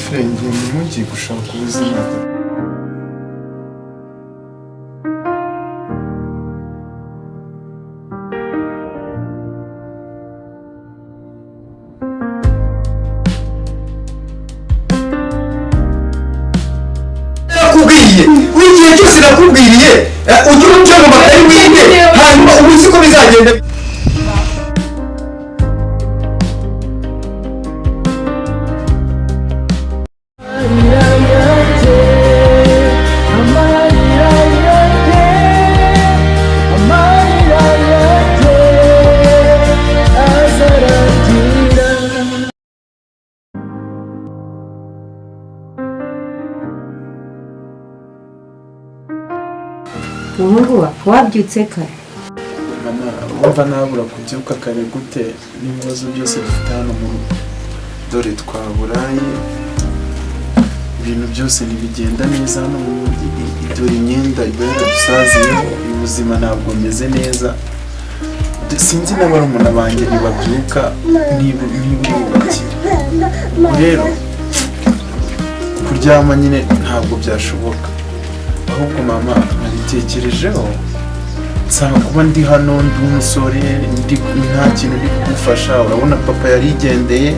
girlfriend mugiye gushaka ubuzima. Wigiye cyose nakubwiriye ugira ujya mu makari winde hanyuma ubuzi ko bizagenda. Umuhungu wabyutse kare? Mama, wumva nabura kubyuka kare gute n'ibibazo byose dufite hano mu rugo. Dore twaburaye, ibintu byose ntibigenda neza hano mu mujyi. Dore imyenda ibera dusaziyeho, ubuzima ntabwo bumeze neza. Sinzi n'abarumuna banjye ntibabyuka ntibubakire. Rero kuryama nyine ntabwo byashoboka. Ahubwo mama nabitekerejeho nsanga kuba ndi hano ndi umusore nta kintu ndi kugufasha. Urabona papa yarigendeye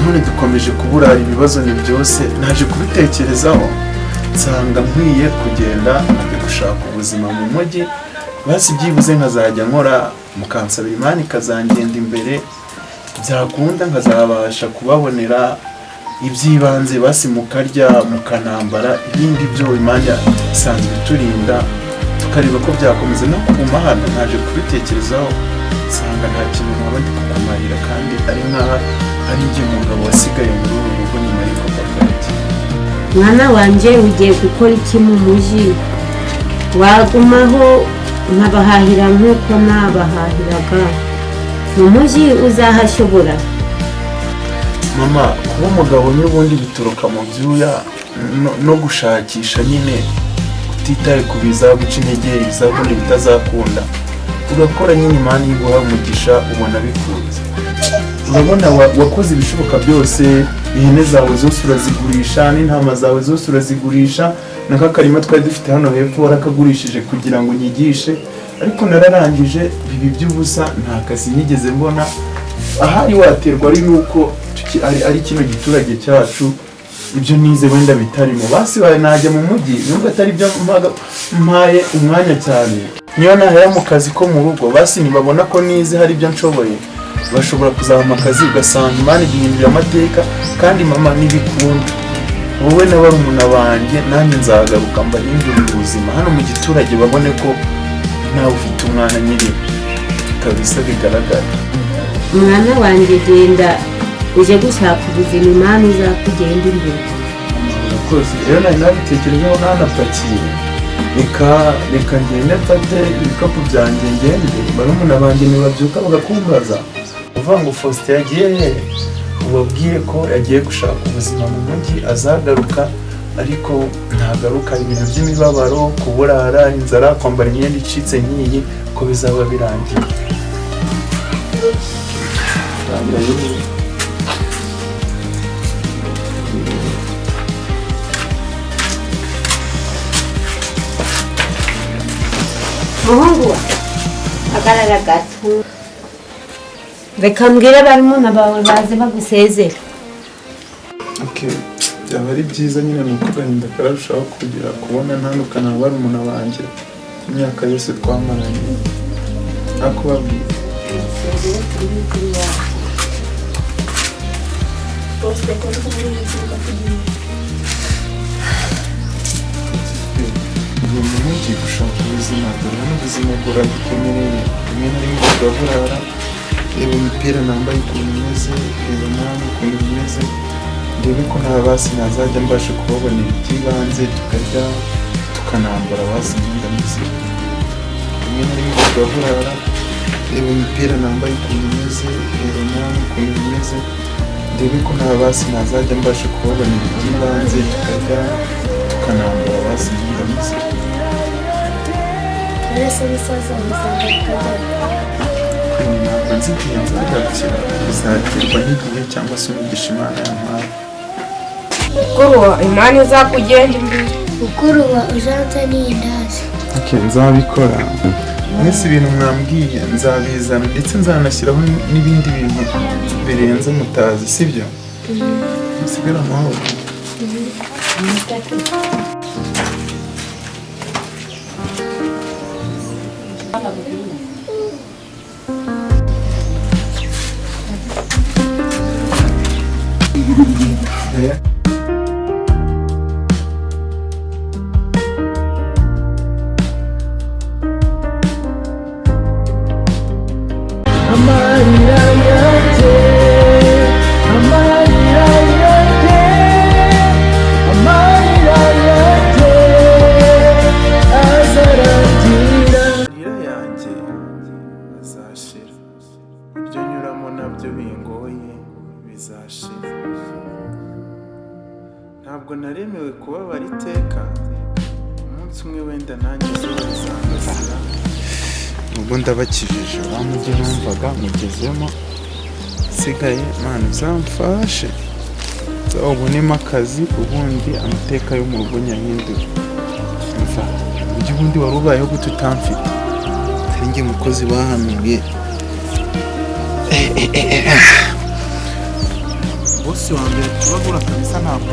none dukomeje kuburara, ibibazo ni byose. Naje kubitekerezaho nsanga nkwiye kugenda njya gushaka ubuzima mu mujyi, basi byibuze nkazajya nkora mukansabira Imana ikazangenda imbere, byakunda nkazabasha kubabonera iby'ibanze, basi mukarya mukanambara, ibindi byo Imana isanzwe iturinda tukareba ko byakomeza no kuguma hano. Naje kubitekerezaho nsanga nta kintu nkaba ndi kukumarira, kandi ari nkaho ari njye mugabo wasigaye muri uru rugo nyuma y'uko papa yagiye. Mwana wanjye ugiye gukora iki mu mujyi? Wagumaho nkabahahira nk'uko nabahahiraga? Mu mujyi uzahashobora? Mama, kuba umugabo n'ubundi bituruka mu byuya no gushakisha nyine, utitaye ku bizaguca intege, ibizabundi bitazakunda, ugakora nyine Imana iguha umugisha ubona bikunze. Urabona wakoze ibishoboka byose, ihene zawe zose urazigurisha n'intama zawe zose urazigurisha, n'akakarima twari dufite hano hepfo warakagurishije kugira ngo nyigishe, ariko nararangije bibi by'ubusa, nta kazi nigeze mbona. Ahari waterwa ari nuko ari kino giturage cyacu, ibyo nize wenda bitarimo. Basi najya mu mujyi nubwo atari byo mpaye umwanya cyane, niyo nahera mu kazi ko mu rugo, basi nibabona ko nize hari ibyo nshoboye, bashobora kuzaba akazi ugasanga Imana igihindura amateka. Kandi mama nibikunda, wowe n'abarumuna banjye nanjye nzagaruka mbahindurire ubuzima hano mu giturage, babone ko nawe ufite umwana nyiri kabisa bigaragara. Mwana wanjye genda uje gushaka ubuzima, Imana izakugenda imbere. Urakoze. Rero nari nabitekerejeho nanapakiye, reka ngende mfate ibikapu byanjye ngende, barumuna banjye nibabyuka bagakumbaza uvuga ngo Faustin yagiye he, ubabwiye ko yagiye gushaka ubuzima mu mujyi, azagaruka ariko ntagaruka. Ibintu by'imibabaro, kuburara, inzara, kwambara imyenda icitse nk'iyi ko bizaba birangiye. Muhungu wa agarara gato, reka mbwire barumuna bawe baze bagusezera. Byaba ari byiza nyine, nuko agahinda kararushaho kugira kubona ntandukana na barumuna banjye imyaka yose twamaranye. Nakubabwira umuntu ugiye gushaka ubuzima, dore n'ubuzima buradukomereye, rimwe na rimwe turaburara. Reba imipira nambaye ukuntu imeze, reba namwe ukuntu bimeze, ndebe ko nta basi nazajya mbasha kubabonera iby'ibanze, tukarya tukanambara, basi imyenda mizima. Rimwe na rimwe turaburara. Reba imipira nambaye ukuntu imeze, reba namwe ukuntu bimeze, ndebe ko nta basi nazajya mbasha kubabonera iby'ibanze, tukarya tukanambara, basi imyenda mizima. ntabwo nzi igihe nzagarukira, bizaterwa n'igihe cyangwa se umugisha Imana yampaye. Mukuru wa Imana izakugenda imbere. Mukuru wa uzanzaniye indazi. Nzabikora. Mwese ibintu mwambwiye nzabizana ndetse nzanashyiraho n'ibindi bintu birenze mutazi, sibyo? Musigara amahoro. Ntabwo naremewe kubabara iteka, umunsi umwe wenda nanjye bizangasira. Ubwo ndabakijije wa mujyi numvaga mugezemo, sigaye Mana uzamfashe nzawubonemo akazi, ubundi amateka yo mu rugo nyahindura. Umva ujya ubundi wari ubayeho gute utamfite? Ari njye mukozi bahanuye. Bosi wa mbere tubagura kabisa ntabwo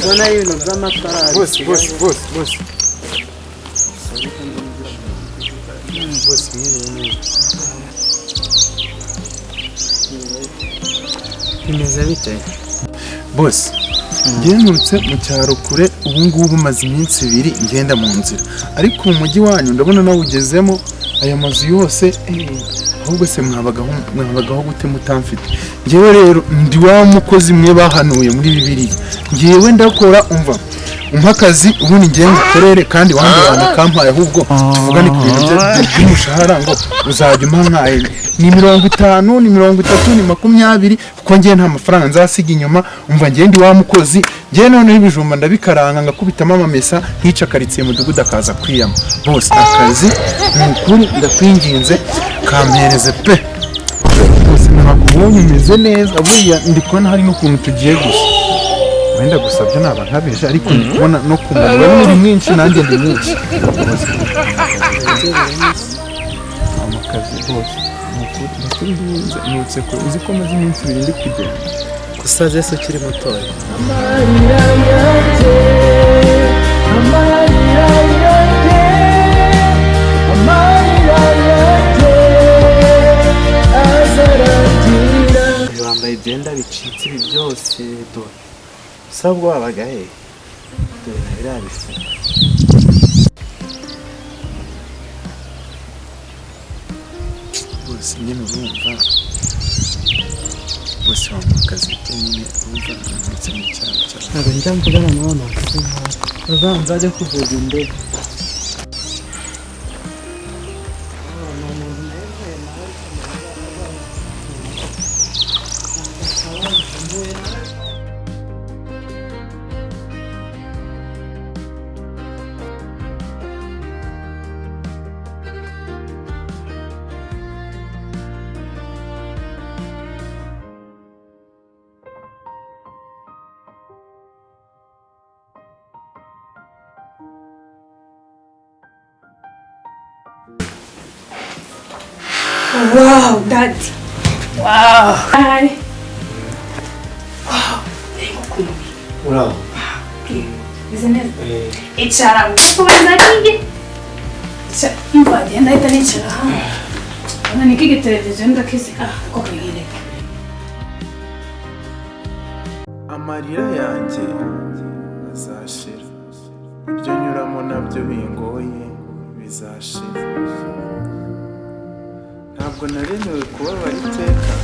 Bona ibintu by'amafaranga. Bosi. Bosi mwiriwe. Bimeze bite? Bosi, ngenutse mu cyaro kure, ubu ngubu maze iminsi 2 ngenda mu nzira. Ariko mu mujyi wanyu ndabona nawugezemo, aya mazu yose ahubwo se mwabagaho gute mutamfite? Ngewe rero ndi wa mukozi mwe bahanuye muri Bibiliya. Ngewe ndakora umva akazi ubundi ngiye ngukorere kandi wandurana kampaye, ahubwo tuvugane ku bintu by'umushahara ngo uzajya umpaye ni 50 ni 30 ni 20, kuko ngiye nta mafaranga nzasiga inyuma. Umva ngiye ndi wa mukozi, ngiye noneho ibijumba ndabikaranga ngakubitamo amamesa nkica karitsiye mudugudu akaza kwiyama. Bose akazi ni ukuri ndakwinginze kampereze pe. Bose nakubonye umeze neza, buriya ndi kubona hari n'ukuntu tugiye gusa. Wenda gusabye naba nkabeje, ariko ndi kubona no kumubona muri mwinshi nanjye ndi mwinshi. Amakazi bose nakuri nutse ko uzi ko maze iminsi 2 ndi kugenda. Gusaze se ukiri mutoya. Wambaye ibyenda bicitse ibi byose do. Sabwo wabaga he? Dore birabise. Bose nyine urumva. Bose wamakazi nyine urumva ndetse n'icyaro cyane. Ntabwo njya mvugana nawe nakazi. Uzanzajya kuvuga indege. Wow, Daddy. Wow. Hi. Wow. Bravo. Isn't it? Icara. Kubanza nige. Mva genda ita nicara hano. Ana nikige televiziyo ndakise ko kagire. Amarira yanjye azashira. Ibyo nyuramo nabyo bingoye bizashira. Ntabwo naremewe kubabara iteka,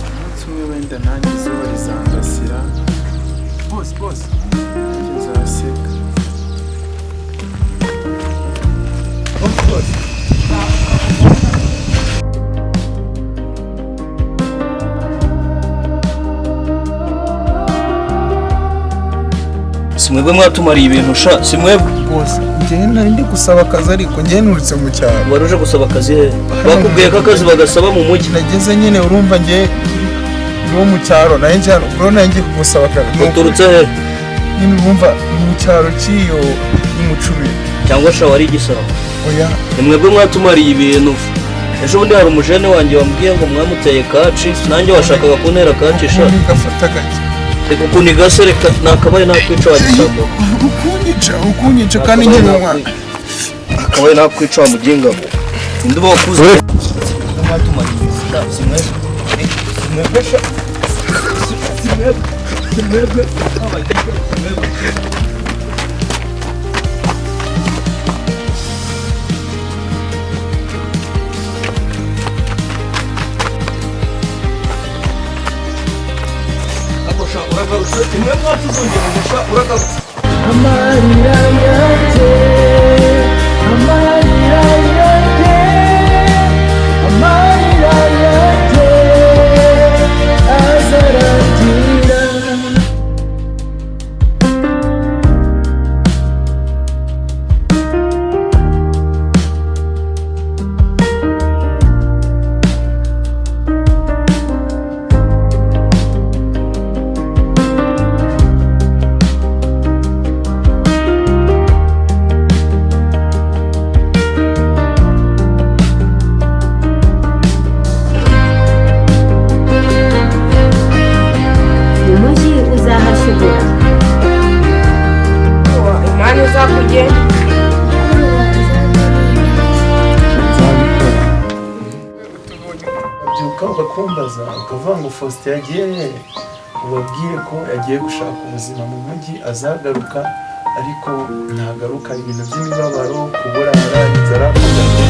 umunsi rimwe wenda nanjye izuba rizandasira bose nzaseka simwebwe mwatumariye ibintu sha simwebwe bose njyewe nari ndi gusaba akazi ariko njyewe nurutse mu cyaro wari uje gusaba akazi he bakubwiye ko akazi bagasaba mu mujyi nageze nyine urumva njye wo mu cyaro nayo njye hano bro nanjye gusaba akazi uturutse he nyine urumva mu cyaro cy'iyo y'umucubiri cyangwa sha wari igisabo oya nimwebwe mwatumariye ibintu ejo bundi hari umujene wanjye wambwiye ngo mwamuteye kaci nanjye washakaga kuntera kaci sha gafata gake reka ukuniga se reka nakabaye nakwica wagisabo ukunyica kandi njye mwana akabaye nakwica wa muginga ngo indi bakuze mwatumariye ibintu simwebwe sha simwebwe amarira yanjye amarira yanjye amarira yanjye azarangira umujyi uzahashobora imana uzakugenda mukuru wa uzanzanira byuka ugakumbaza ukavuga ngo Faustin yagiye he ubabwire ko yagiye gushaka ubuzima mu mujyi azagaruka ariko ntagaruka ibintu by'imibabaro kuburara inzara kugenda